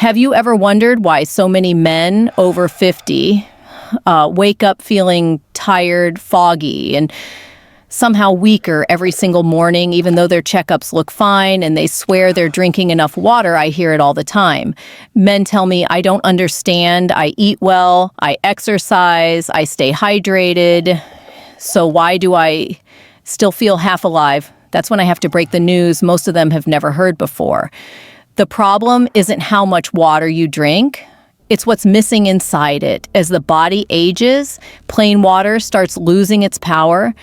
Have you ever wondered why so many men over 50 wake up feeling tired, foggy, and somehow weaker every single morning, even though their checkups look fine and they swear they're drinking enough water? I hear it all the time. Men tell me, I don't understand. I eat well, I exercise, I stay hydrated. So why do I still feel half alive? That's when I have to break the news most of them have never heard before. The problem isn't how much water you drink. It's what's missing inside it. As the body ages, plain water starts losing its power.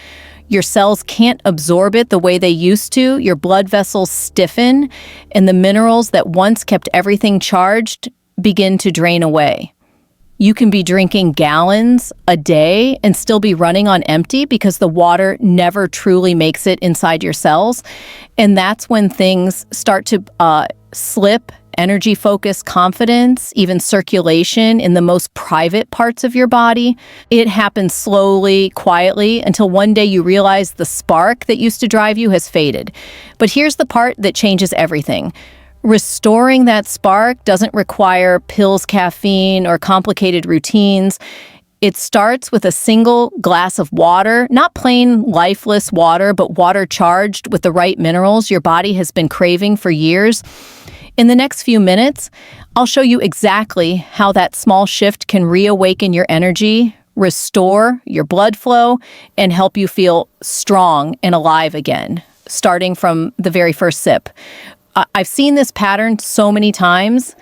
Your cells can't absorb it the way they used to. Your blood vessels stiffen, and the minerals that once kept everything charged begin to drain away. You can be drinking gallons a day and still be running on empty because the water never truly makes it inside your cells. And that's when things start to slip: energy, focus, confidence, even circulation in the most private parts of your body. It happens slowly, quietly, until one day you realize the spark that used to drive you has faded. But here's the part that changes everything. Restoring that spark doesn't require pills, caffeine, or complicated routines. It starts with a single glass of water, not plain lifeless water, but water charged with the right minerals your body has been craving for years. In the next few minutes, I'll show you exactly how that small shift can reawaken your energy, restore your blood flow, and help you feel strong and alive again, starting from the very first sip. I've seen this pattern so many times,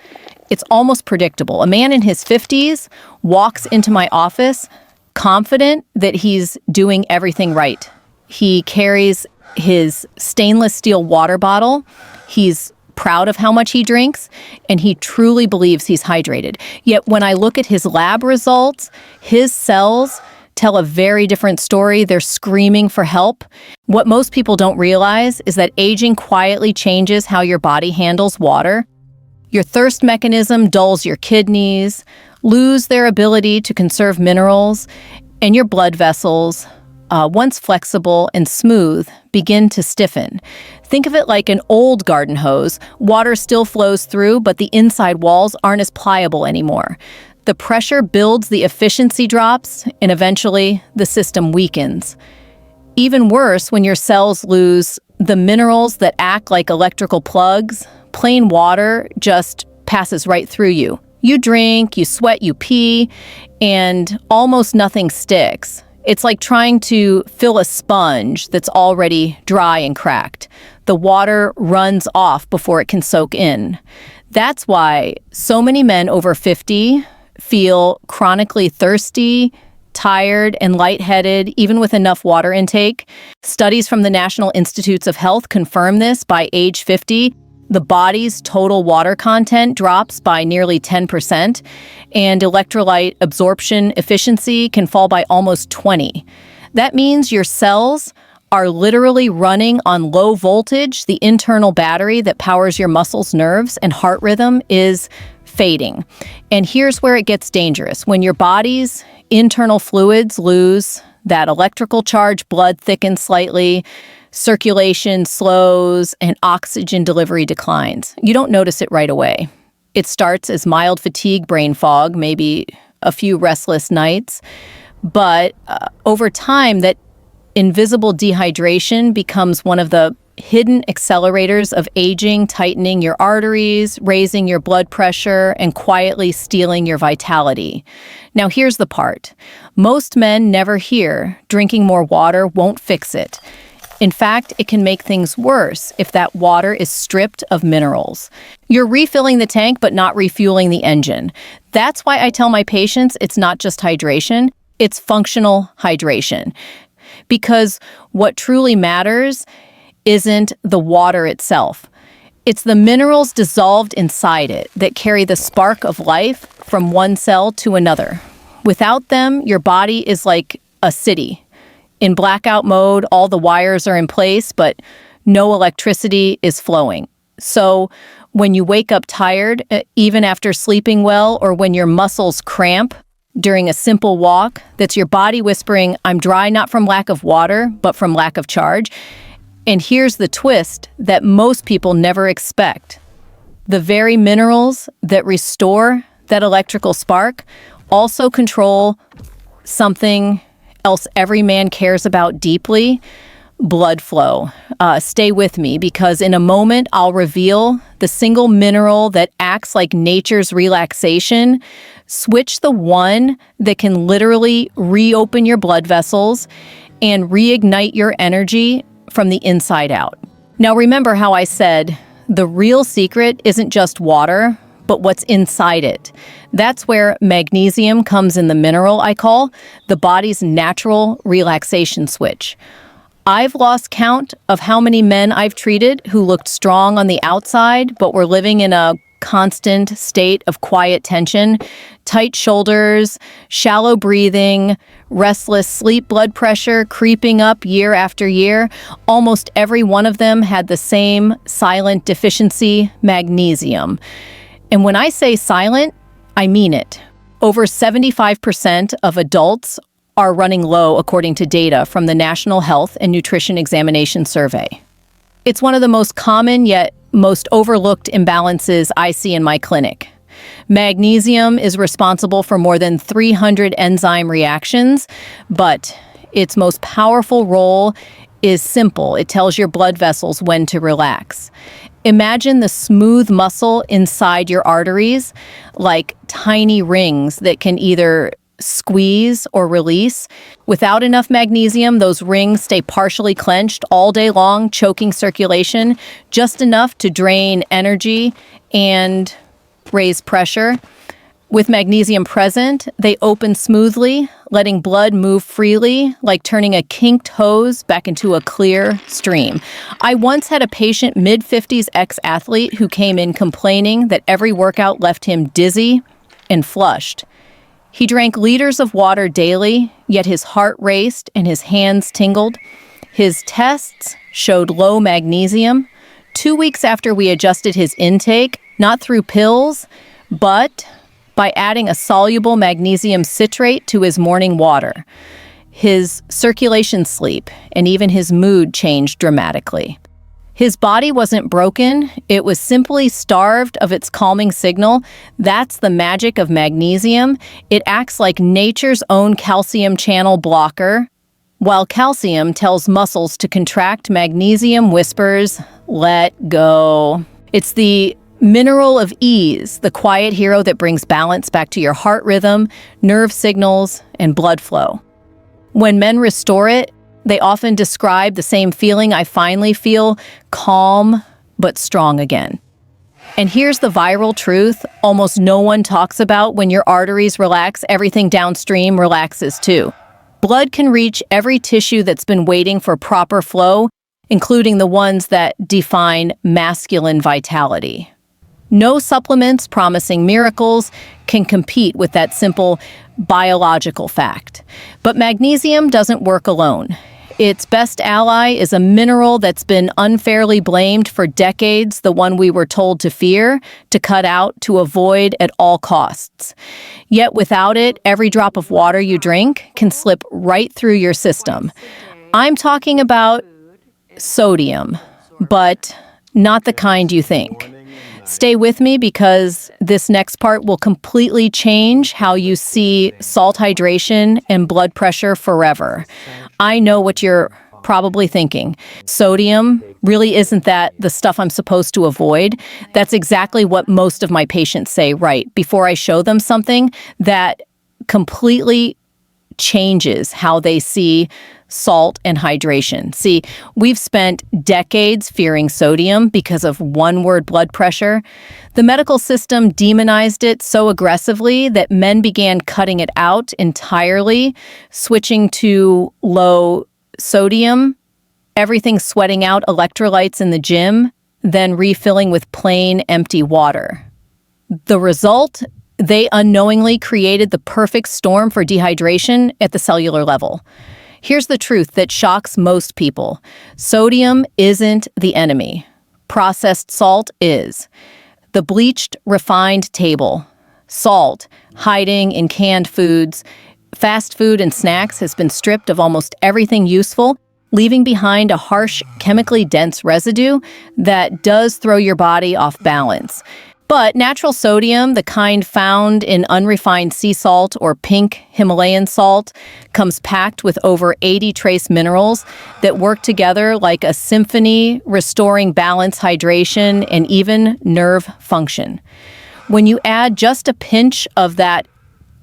it's almost predictable. A man in his 50s walks into my office confident that he's doing everything right. He carries his stainless steel water bottle. He's proud of how much he drinks, and he truly believes he's hydrated. Yet when I look at his lab results, his cells tell a very different story. They're screaming for help. What most people don't realize is that aging quietly changes how your body handles water. Your thirst mechanism dulls your kidneys, lose their ability to conserve minerals, and your blood vessels, once flexible and smooth, begin to stiffen. Think of it like an old garden hose. Water still flows through, but the inside walls aren't as pliable anymore. The pressure builds, the efficiency drops, and eventually the system weakens. Even worse, when your cells lose the minerals that act like electrical plugs, plain water just passes right through you. You drink, you sweat, you pee, and almost nothing sticks. It's like trying to fill a sponge that's already dry and cracked. The water runs off before it can soak in. That's why so many men over 50 feel chronically thirsty, tired, and lightheaded, even with enough water intake. Studies from the National Institutes of Health confirm this. By age 50, the body's total water content drops by nearly 10%, and electrolyte absorption efficiency can fall by almost 20%. That means your cells are literally running on low voltage. The internal battery that powers your muscles, nerves, and heart rhythm is fading. And here's where it gets dangerous. When your body's internal fluids lose that electrical charge, blood thickens slightly, circulation slows, and oxygen delivery declines. You don't notice it right away. It starts as mild fatigue, brain fog, maybe a few restless nights. But over time, that invisible dehydration becomes one of the hidden accelerators of aging, tightening your arteries, raising your blood pressure, and quietly stealing your vitality. Now, here's the part. Most men never hear drinking more water won't fix it. In fact, it can make things worse if that water is stripped of minerals. You're refilling the tank, but not refueling the engine. That's why I tell my patients it's not just hydration, it's functional hydration. Because what truly matters isn't the water itself. It's the minerals dissolved inside it that carry the spark of life from one cell to another. Without them, your body is like a city. In blackout mode, all the wires are in place, but no electricity is flowing. So when you wake up tired, even after sleeping well, or when your muscles cramp during a simple walk, that's your body whispering, "I'm dry not from lack of water, but from lack of charge." And here's the twist that most people never expect. The very minerals that restore that electrical spark also control something else every man cares about deeply: blood flow. Stay with me, because in a moment I'll reveal the single mineral that acts like nature's relaxation. Switch the one that can literally reopen your blood vessels and reignite your energy from the inside out. Now remember how I said the real secret isn't just water, but what's inside it. That's where magnesium comes in, the mineral I call the body's natural relaxation switch. I've lost count of how many men I've treated who looked strong on the outside, but were living in a constant state of quiet tension, tight shoulders, shallow breathing, restless sleep, blood pressure creeping up year after year. Almost every one of them had the same silent deficiency: magnesium. And when I say silent, I mean it. Over 75% of adults are running low, according to data from the National Health and Nutrition Examination Survey. It's one of the most common yet most overlooked imbalances I see in my clinic. Magnesium is responsible for more than 300 enzyme reactions, but its most powerful role is simple. It tells your blood vessels when to relax. Imagine the smooth muscle inside your arteries, like tiny rings that can either squeeze or release. Without enough magnesium, those rings stay partially clenched all day long, choking circulation, just enough to drain energy and raise pressure. With magnesium present, they open smoothly, letting blood move freely, like turning a kinked hose back into a clear stream. I once had a patient, mid-50s ex-athlete, who came in complaining that every workout left him dizzy and flushed. He drank liters of water daily, yet his heart raced and his hands tingled. His tests showed low magnesium. 2 weeks after we adjusted his intake, not through pills, but by adding a soluble magnesium citrate to his morning water, his circulation, sleep, and even his mood changed dramatically. His body wasn't broken, it was simply starved of its calming signal. That's the magic of magnesium. It acts like nature's own calcium channel blocker. While calcium tells muscles to contract, magnesium whispers, "Let go." It's the mineral of ease, the quiet hero that brings balance back to your heart rhythm, nerve signals, and blood flow. When men restore it, they often describe the same feeling I finally feel: calm but strong again. And here's the viral truth almost no one talks about: when your arteries relax, everything downstream relaxes too. Blood can reach every tissue that's been waiting for proper flow, including the ones that define masculine vitality. No supplements promising miracles can compete with that simple biological fact. But magnesium doesn't work alone. Its best ally is a mineral that's been unfairly blamed for decades, the one we were told to fear, to cut out, to avoid at all costs. Yet without it, every drop of water you drink can slip right through your system. I'm talking about sodium, but not the kind you think. Stay with me, because this next part will completely change how you see salt hydration and blood pressure forever. I know what you're probably thinking. Sodium, really isn't that the stuff I'm supposed to avoid? That's exactly what most of my patients say right before I show them something that completely changes how they see salt and hydration. See, we've spent decades fearing sodium because of one-word blood pressure. The medical system demonized it so aggressively that men began cutting it out entirely, switching to low sodium, everything sweating out electrolytes in the gym, then refilling with plain, empty water. The result? They unknowingly created the perfect storm for dehydration at the cellular level. Here's the truth that shocks most people. Sodium isn't the enemy. Processed salt is. The bleached, refined table. Salt, hiding in canned foods, fast food and snacks, has been stripped of almost everything useful leaving behind a harsh, chemically dense residue that does throw your body off balance. But natural sodium, the kind found in unrefined sea salt or pink Himalayan salt, comes packed with over 80 trace minerals that work together like a symphony, restoring balance, hydration, and even nerve function. When you add just a pinch of that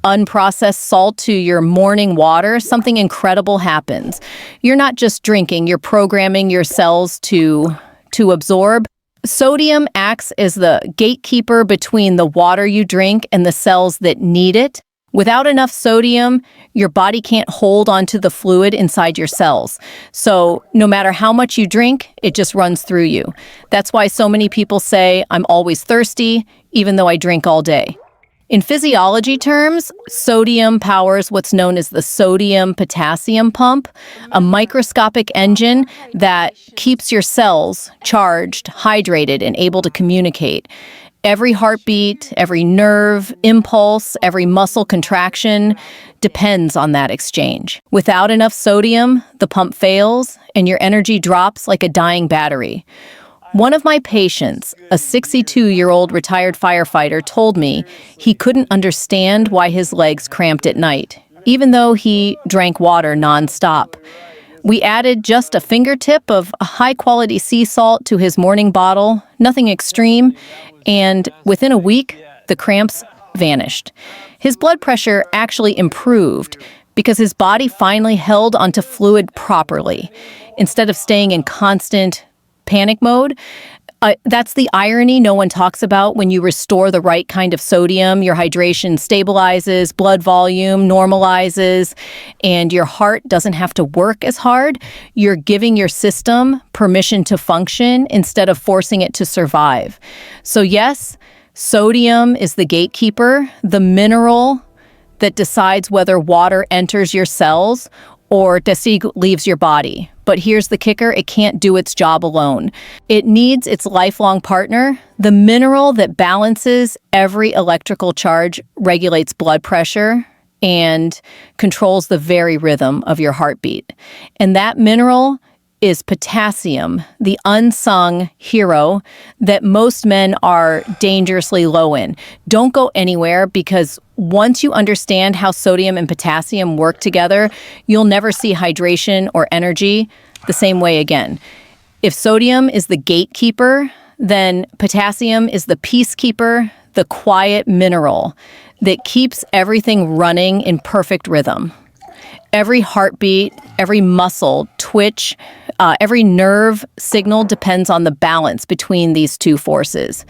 unprocessed salt to your morning water, something incredible happens. You're not just drinking, you're programming your cells to absorb. Sodium acts as the gatekeeper between the water you drink and the cells that need it. Without enough sodium, your body can't hold onto the fluid inside your cells. So no matter how much you drink, it just runs through you. That's why so many people say, I'm always thirsty, even though I drink all day. In physiology terms, sodium powers what's known as the sodium-potassium pump, a microscopic engine that keeps your cells charged, hydrated, and able to communicate. Every heartbeat, every nerve impulse, every muscle contraction depends on that exchange. Without enough sodium, the pump fails, and your energy drops like a dying battery. One of my patients, a 62-year-old retired firefighter, told me he couldn't understand why his legs cramped at night, even though he drank water nonstop. We added just a fingertip of high-quality sea salt to his morning bottle, nothing extreme, and within a week, the cramps vanished. His blood pressure actually improved because his body finally held onto fluid properly, instead of staying in constant panic mode. That's the irony no one talks about. When you restore the right kind of sodium, your hydration stabilizes, blood volume normalizes, and your heart doesn't have to work as hard. You're giving your system permission to function instead of forcing it to survive. So yes, sodium is the gatekeeper, the mineral that decides whether water enters your cells or leaves your body. But here's the kicker, it can't do its job alone. It needs its lifelong partner, the mineral that balances every electrical charge, regulates blood pressure, and controls the very rhythm of your heartbeat. And that mineral is potassium, the unsung hero that most men are dangerously low in. Don't go anywhere, because once you understand how sodium and potassium work together, you'll never see hydration or energy the same way again. If sodium is the gatekeeper, then potassium is the peacekeeper, the quiet mineral that keeps everything running in perfect rhythm. Every heartbeat, every muscle twitch, every nerve signal depends on the balance between these two forces.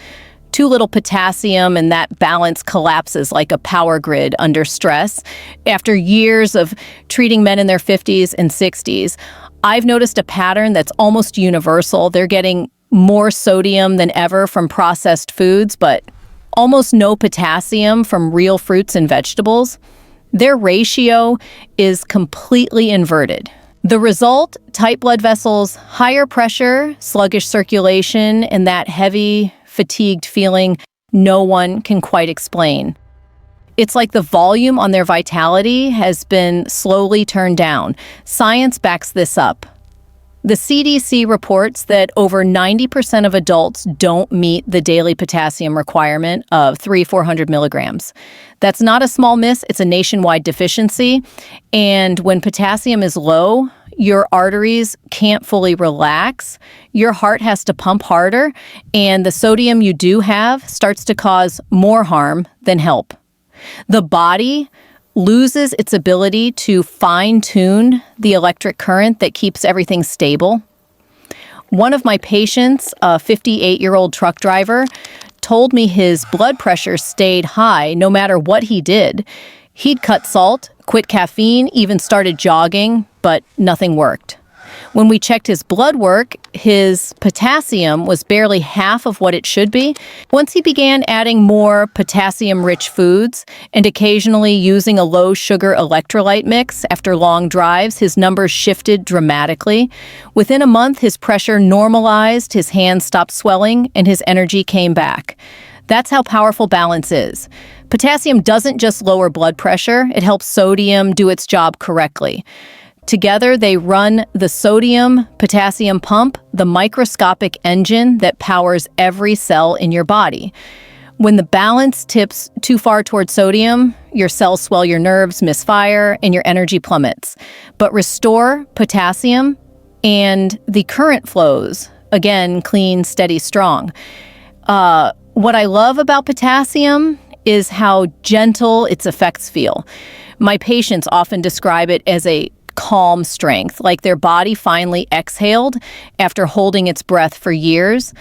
Too little potassium and that balance collapses like a power grid under stress. After years of treating men in their 50s and 60s, I've noticed a pattern that's almost universal. They're getting more sodium than ever from processed foods, but almost no potassium from real fruits and vegetables. Their ratio is completely inverted. The result, tight blood vessels, higher pressure, sluggish circulation, and that heavy, fatigued feeling no one can quite explain. It's like the volume on their vitality has been slowly turned down. Science backs this up. The CDC reports that over 90% of adults don't meet the daily potassium requirement of 300-400 milligrams. That's not a small miss, it's a nationwide deficiency. And when potassium is low, your arteries can't fully relax, your heart has to pump harder, and the sodium you do have starts to cause more harm than help. The body loses its ability to fine-tune the electric current that keeps everything stable. One of my patients, a 58-year-old truck driver, told me his blood pressure stayed high no matter what he did. He'd cut salt, quit caffeine, even started jogging, but nothing worked. When we checked his blood work, his potassium was barely half of what it should be. Once he began adding more potassium-rich foods and occasionally using a low-sugar electrolyte mix after long drives, his numbers shifted dramatically. Within a month, his pressure normalized, his hands stopped swelling, and his energy came back. That's how powerful balance is. Potassium doesn't just lower blood pressure, it helps sodium do its job correctly. Together, they run the sodium-potassium pump, the microscopic engine that powers every cell in your body. When the balance tips too far toward sodium, your cells swell, your nerves misfire, and your energy plummets. But restore potassium, and the current flows, again, clean, steady, strong. What I love about potassium is how gentle its effects feel. My patients often describe it as a calm strength, like their body finally exhaled after holding its breath for years.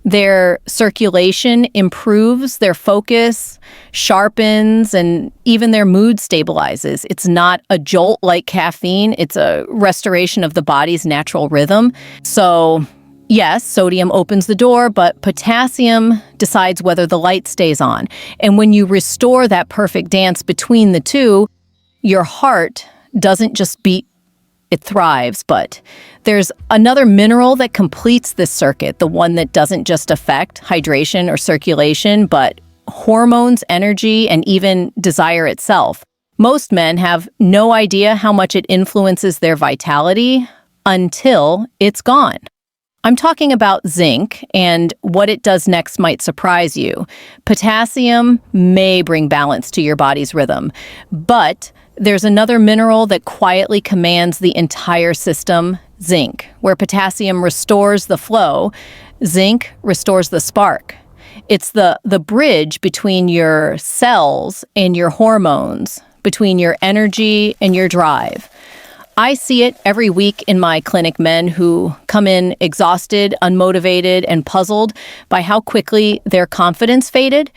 Their circulation improves, their focus sharpens, and even their mood stabilizes. It's not a jolt like caffeine, it's a restoration of the body's natural rhythm. So, yes, sodium opens the door, but potassium decides whether the light stays on. And when you restore that perfect dance between the two, your heart doesn't just beat, it thrives. But there's another mineral that completes this circuit, the one that doesn't just affect hydration or circulation, but hormones, energy, and even desire itself. Most men have no idea how much it influences their vitality until it's gone. I'm talking about zinc, and what it does next might surprise you. Potassium may bring balance to your body's rhythm, but there's another mineral that quietly commands the entire system, zinc. Where potassium restores the flow, zinc restores the spark. It's the bridge between your cells and your hormones, between your energy and your drive. I see it every week in my clinic, men who come in exhausted, unmotivated, and puzzled by how quickly their confidence faded.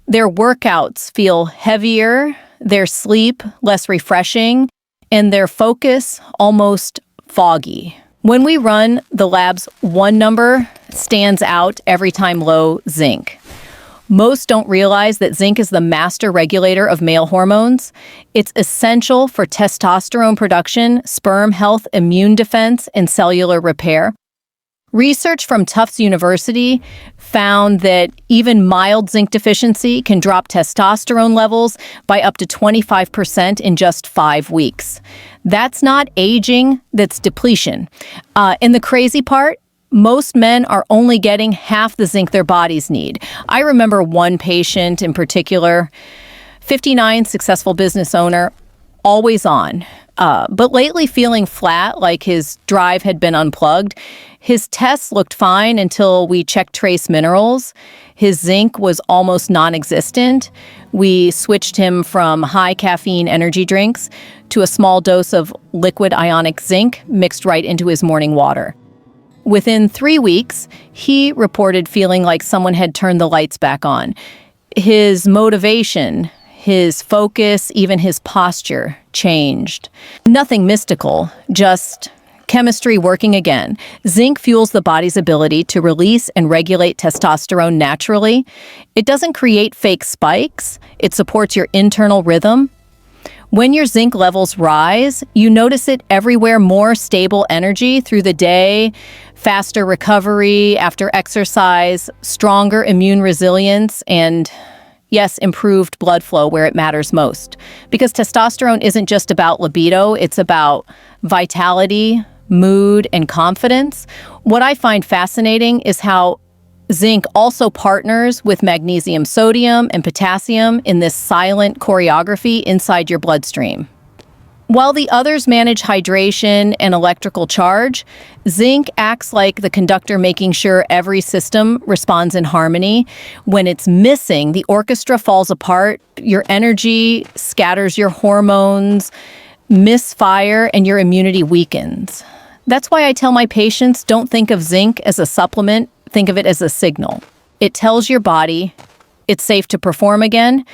Their workouts feel heavier, their sleep less refreshing, and their focus almost foggy. When we run the labs, one number stands out every time: low zinc. Most don't realize that zinc is the master regulator of male hormones. It's essential for testosterone production, sperm health, immune defense, and cellular repair. Research from Tufts University found that even mild zinc deficiency can drop testosterone levels by up to 25% in just 5 weeks. That's not aging, that's depletion. And the crazy part, most men are only getting half the zinc their bodies need. I remember one patient in particular, 59, successful business owner, always on, but lately feeling flat, like his drive had been unplugged. His tests looked fine until we checked trace minerals. His zinc was almost non-existent. We switched him from high caffeine energy drinks to a small dose of liquid ionic zinc mixed right into his morning water. Within 3 weeks, he reported feeling like someone had turned the lights back on. His motivation, his focus, even his posture changed. Nothing mystical, just chemistry working again. Zinc fuels the body's ability to release and regulate testosterone naturally. It doesn't create fake spikes. It supports your internal rhythm. When your zinc levels rise, you notice it everywhere: more stable energy through the day, faster recovery after exercise, stronger immune resilience, and yes, improved blood flow where it matters most. Because testosterone isn't just about libido, it's about vitality, mood, and confidence. What I find fascinating is how zinc also partners with magnesium, sodium, and potassium in this silent choreography inside your bloodstream. While the others manage hydration and electrical charge, zinc acts like the conductor, making sure every system responds in harmony. When it's missing, the orchestra falls apart, your energy scatters, your hormones misfire, and your immunity weakens. That's why I tell my patients, don't think of zinc as a supplement, think of it as a signal. It tells your body it's safe to perform again.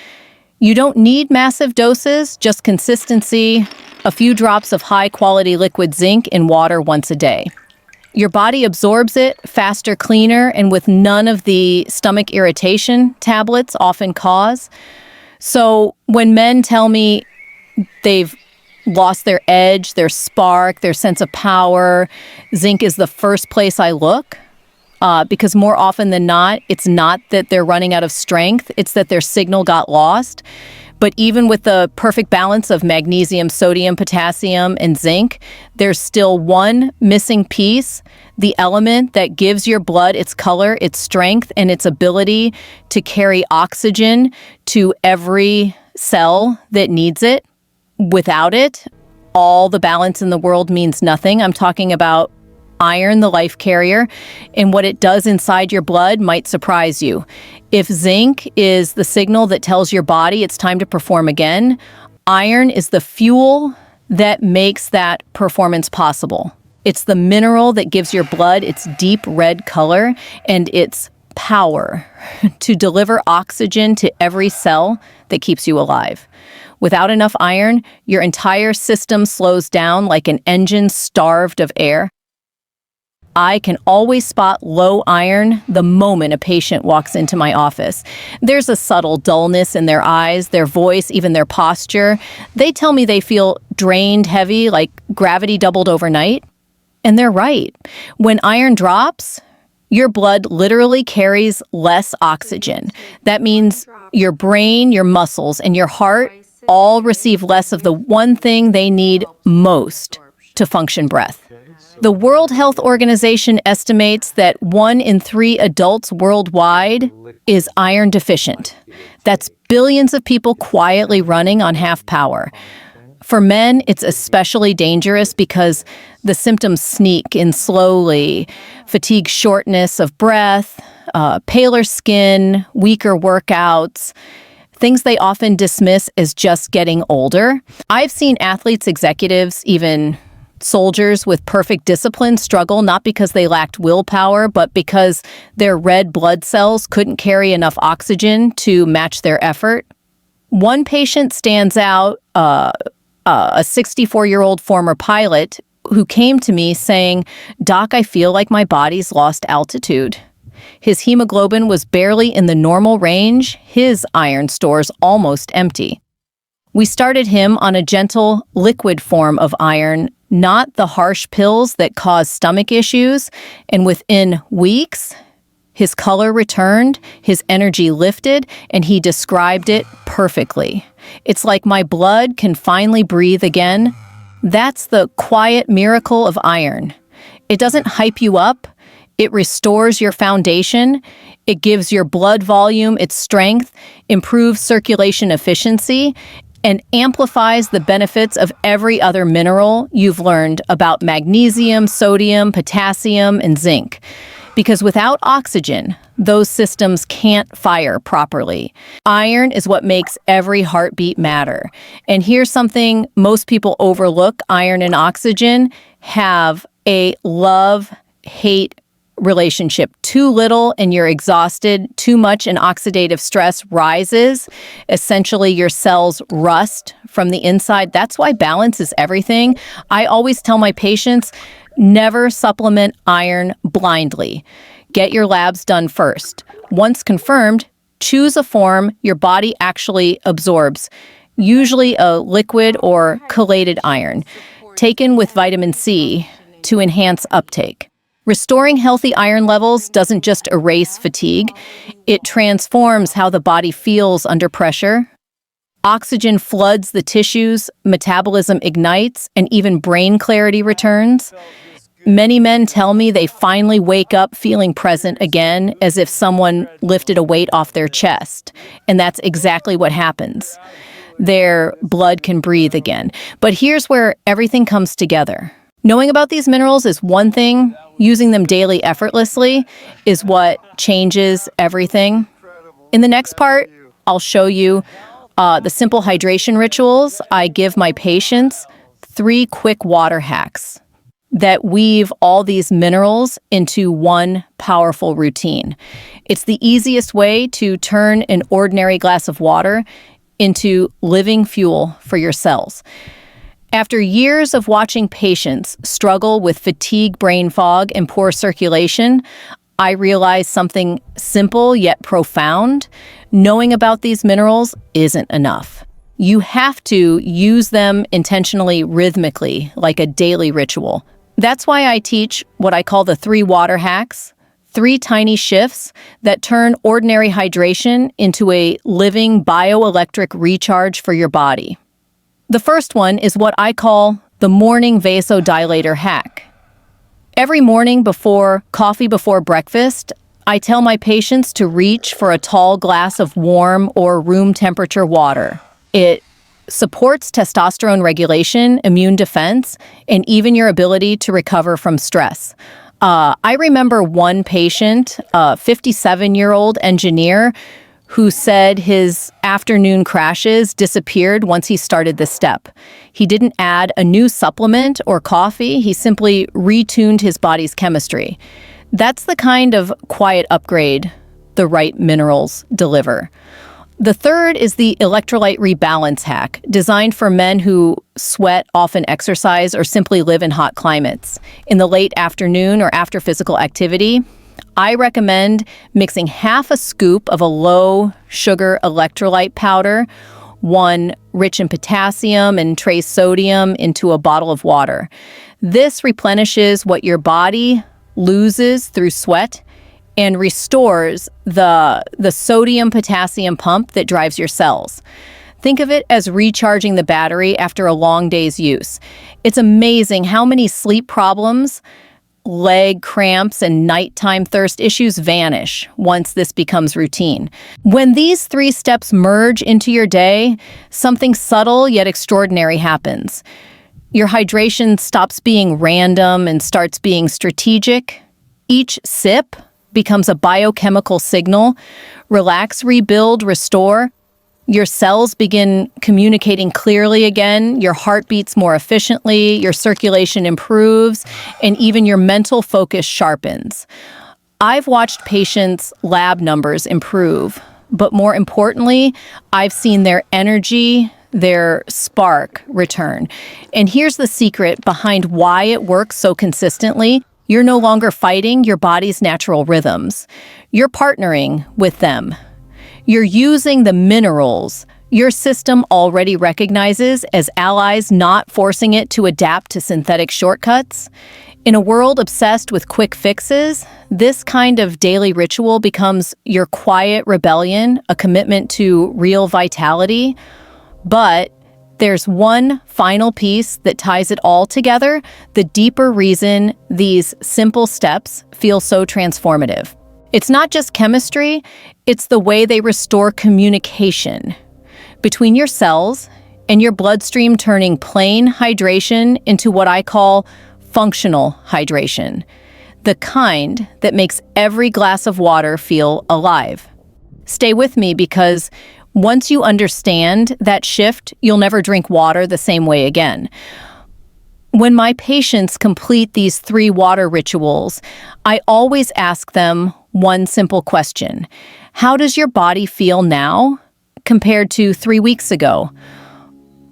You don't need massive doses, just consistency, a few drops of high-quality liquid zinc in water once a day. Your body absorbs it faster, cleaner, and with none of the stomach irritation tablets often cause. So when men tell me they've lost their edge, their spark, their sense of power, zinc is the first place I look. Because more often than not, it's not that they're running out of strength, it's that their signal got lost. But even with the perfect balance of magnesium, sodium, potassium, and zinc, there's still one missing piece, the element that gives your blood its color, its strength, and its ability to carry oxygen to every cell that needs it. Without it, all the balance in the world means nothing. I'm talking about iron, the life carrier, and what it does inside your blood might surprise you. If zinc is the signal that tells your body it's time to perform again, iron is the fuel that makes that performance possible. It's the mineral that gives your blood its deep red color and its power to deliver oxygen to every cell that keeps you alive. Without enough iron, your entire system slows down like an engine starved of air. I can always spot low iron the moment a patient walks into my office. There's a subtle dullness in their eyes, their voice, even their posture. They tell me they feel drained, heavy, like gravity doubled overnight. And they're right. When iron drops, your blood literally carries less oxygen. That means your brain, your muscles, and your heart all receive less of the one thing they need most to function: breath. The World Health Organization estimates that 1 in 3 adults worldwide is iron deficient. That's billions of people quietly running on half power. For men, it's especially dangerous because the symptoms sneak in slowly: fatigue, shortness of breath, paler skin, weaker workouts, things they often dismiss as just getting older. I've seen athletes, executives, even soldiers with perfect discipline struggle not because they lacked willpower, but because their red blood cells couldn't carry enough oxygen to match their effort. One patient stands out, a 64-year-old former pilot who came to me saying, "Doc, I feel like my body's lost altitude." His hemoglobin was barely in the normal range, his iron stores almost empty. We started him on a gentle liquid form of iron, not the harsh pills that cause stomach issues, and within weeks, his color returned, his energy lifted, and he described it perfectly. It's like my blood can finally breathe again. That's the quiet miracle of iron. It doesn't hype you up. It restores your foundation. It gives your blood volume its strength, improves circulation efficiency, and amplifies the benefits of every other mineral you've learned about: magnesium, sodium, potassium, and zinc. Because without oxygen, those systems can't fire properly. Iron is what makes every heartbeat matter. And here's something most people overlook: iron and oxygen have a love-hate relationship. Too little and you're exhausted. Too much and oxidative stress rises. Essentially, your cells rust from the inside. That's why balance is everything. I always tell my patients, never supplement iron blindly. Get your labs done first. Once confirmed, choose a form your body actually absorbs, usually a liquid or chelated iron, taken with vitamin C to enhance uptake. Restoring healthy iron levels doesn't just erase fatigue, it transforms how the body feels under pressure. Oxygen floods the tissues, metabolism ignites, and even brain clarity returns. Many men tell me they finally wake up feeling present again, as if someone lifted a weight off their chest. And that's exactly what happens. Their blood can breathe again. But here's where everything comes together. Knowing about these minerals is one thing. Using them daily effortlessly is what changes everything. In the next part, I'll show you the simple hydration rituals I give my patients, 3 quick water hacks that weave all these minerals into one powerful routine. It's the easiest way to turn an ordinary glass of water into living fuel for your cells. After years of watching patients struggle with fatigue, brain fog, and poor circulation, I realized something simple yet profound. Knowing about these minerals isn't enough. You have to use them intentionally, rhythmically, like a daily ritual. That's why I teach what I call the 3 water hacks, 3 tiny shifts that turn ordinary hydration into a living bioelectric recharge for your body. The first one is what I call the morning vasodilator hack. Every morning before coffee before breakfast, I tell my patients to reach for a tall glass of warm or room temperature water. It supports testosterone regulation, immune defense, and even your ability to recover from stress. I remember one patient, a 57-year-old engineer, who said his afternoon crashes disappeared once he started this step. He didn't add a new supplement or coffee, he simply retuned his body's chemistry. That's the kind of quiet upgrade the right minerals deliver. The third is the electrolyte rebalance hack, designed for men who sweat, often exercise, or simply live in hot climates. In the late afternoon or after physical activity, I recommend mixing half a scoop of a low-sugar electrolyte powder, one rich in potassium and trace sodium, into a bottle of water. This replenishes what your body loses through sweat and restores the sodium-potassium pump that drives your cells. Think of it as recharging the battery after a long day's use. It's amazing how many sleep problems, leg cramps, and nighttime thirst issues vanish once this becomes routine. When these 3 steps merge into your day, something subtle yet extraordinary happens. Your hydration stops being random and starts being strategic. Each sip becomes a biochemical signal. Relax, rebuild, restore. Your cells begin communicating clearly again, your heart beats more efficiently, your circulation improves, and even your mental focus sharpens. I've watched patients' lab numbers improve, but more importantly, I've seen their energy, their spark return. And here's the secret behind why it works so consistently. You're no longer fighting your body's natural rhythms. You're partnering with them. You're using the minerals your system already recognizes as allies, not forcing it to adapt to synthetic shortcuts. In a world obsessed with quick fixes, this kind of daily ritual becomes your quiet rebellion, a commitment to real vitality. But there's one final piece that ties it all together, the deeper reason these simple steps feel so transformative. It's not just chemistry, it's the way they restore communication between your cells and your bloodstream, turning plain hydration into what I call functional hydration, the kind that makes every glass of water feel alive. Stay with me, because once you understand that shift, you'll never drink water the same way again. When my patients complete these 3 water rituals, I always ask them one simple question. How does your body feel now compared to 3 weeks ago?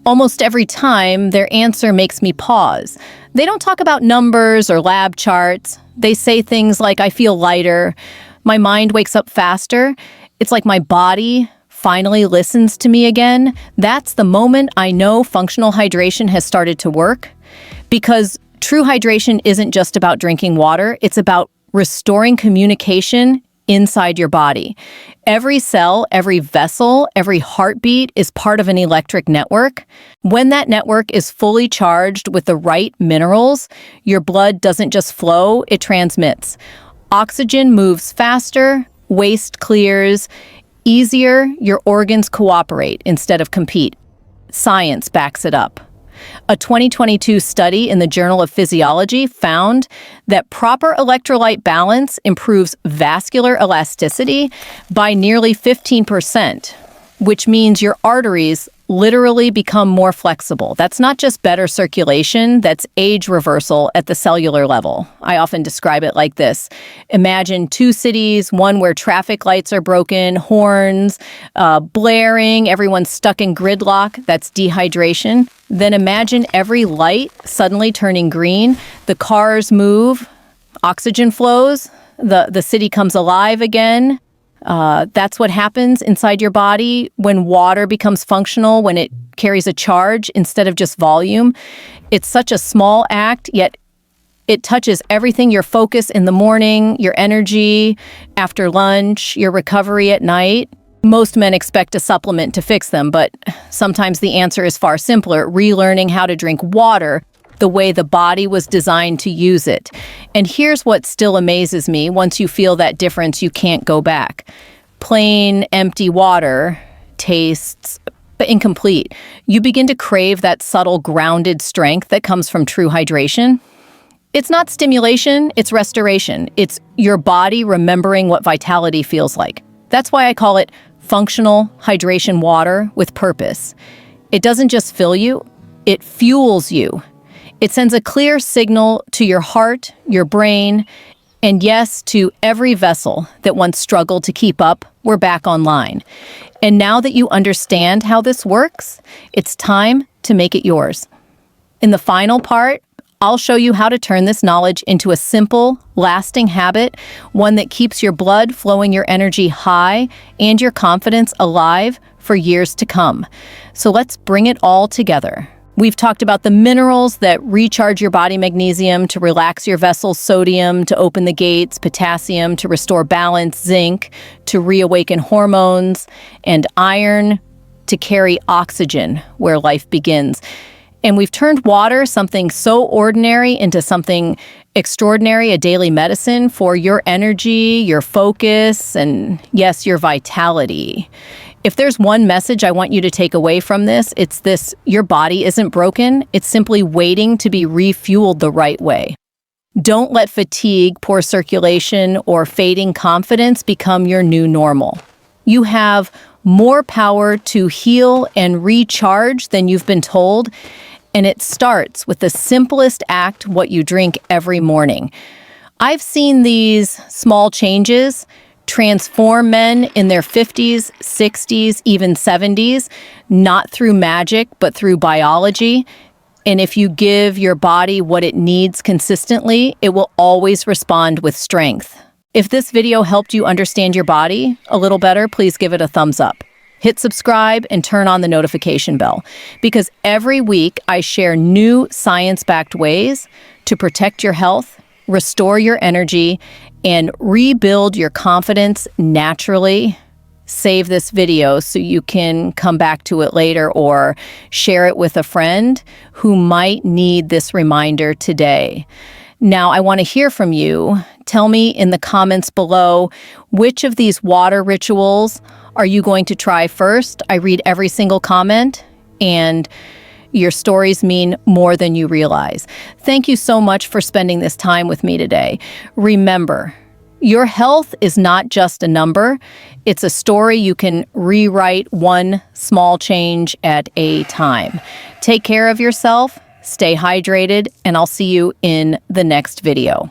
Almost every time, their answer makes me pause. They don't talk about numbers or lab charts. They say things like, I feel lighter, my mind wakes up faster. It's like my body finally listens to me again. That's the moment I know functional hydration has started to work. Because true hydration isn't just about drinking water, it's about restoring communication inside your body. Every cell, every vessel, every heartbeat is part of an electric network. When that network is fully charged with the right minerals, your blood doesn't just flow, it transmits. Oxygen moves faster, waste clears easier, your organs cooperate instead of compete. Science backs it up. A 2022 study in the Journal of Physiology found that proper electrolyte balance improves vascular elasticity by nearly 15%, which means your arteries literally become more flexible. That's not just better circulation, that's age reversal at the cellular level. I often describe it like this. Imagine 2 cities, one where traffic lights are broken, horns, blaring, everyone's stuck in gridlock. That's dehydration. Then imagine every light suddenly turning green. The cars move, oxygen flows, the city comes alive again. That's what happens inside your body when water becomes functional, when it carries a charge instead of just volume. It's such a small act, yet It touches everything: your focus in the morning, your energy after lunch, your recovery at night. Most men expect a supplement to fix them, but sometimes the answer is far simpler: relearning how to drink water the way the body was designed to use it. And here's what still amazes me: once you feel that difference, you can't go back. Plain, empty water tastes incomplete. You begin to crave that subtle, grounded strength that comes from true hydration. It's not stimulation, it's restoration. It's your body remembering what vitality feels like. That's why I call it functional hydration water with purpose. It doesn't just fill you, it fuels you. It sends a clear signal to your heart, your brain, and yes, to every vessel that once struggled to keep up. We're back online. And now that you understand how this works, it's time to make it yours. In the final part, I'll show you how to turn this knowledge into a simple, lasting habit, one that keeps your blood flowing, your energy high, and your confidence alive for years to come. So let's bring it all together. We've talked about the minerals that recharge your body: magnesium to relax your vessels, sodium to open the gates, potassium to restore balance, zinc to reawaken hormones, and iron to carry oxygen where life begins. And we've turned water, something so ordinary, into something extraordinary, a daily medicine for your energy, your focus, and yes, your vitality. If there's one message I want you to take away from this, it's this: your body isn't broken. It's simply waiting to be refueled the right way. Don't let fatigue, poor circulation, or fading confidence become your new normal. You have more power to heal and recharge than you've been told, and it starts with the simplest act: what you drink every morning. I've seen these small changes transform men in their 50s, 60s, even 70s, not through magic, but through biology. And if you give your body what it needs consistently, it will always respond with strength. If this video helped you understand your body a little better, please give it a thumbs up. Hit subscribe and turn on the notification bell, because every week I share new science-backed ways to protect your health, restore your energy, and rebuild your confidence naturally. Save this video so you can come back to it later, or share it with a friend who might need this reminder today. Now, I want to hear from you. Tell me in the comments below, which of these water rituals are you going to try first? I read every single comment, and your stories mean more than you realize. Thank you so much for spending this time with me today. Remember, your health is not just a number. It's a story you can rewrite one small change at a time. Take care of yourself, stay hydrated, and I'll see you in the next video.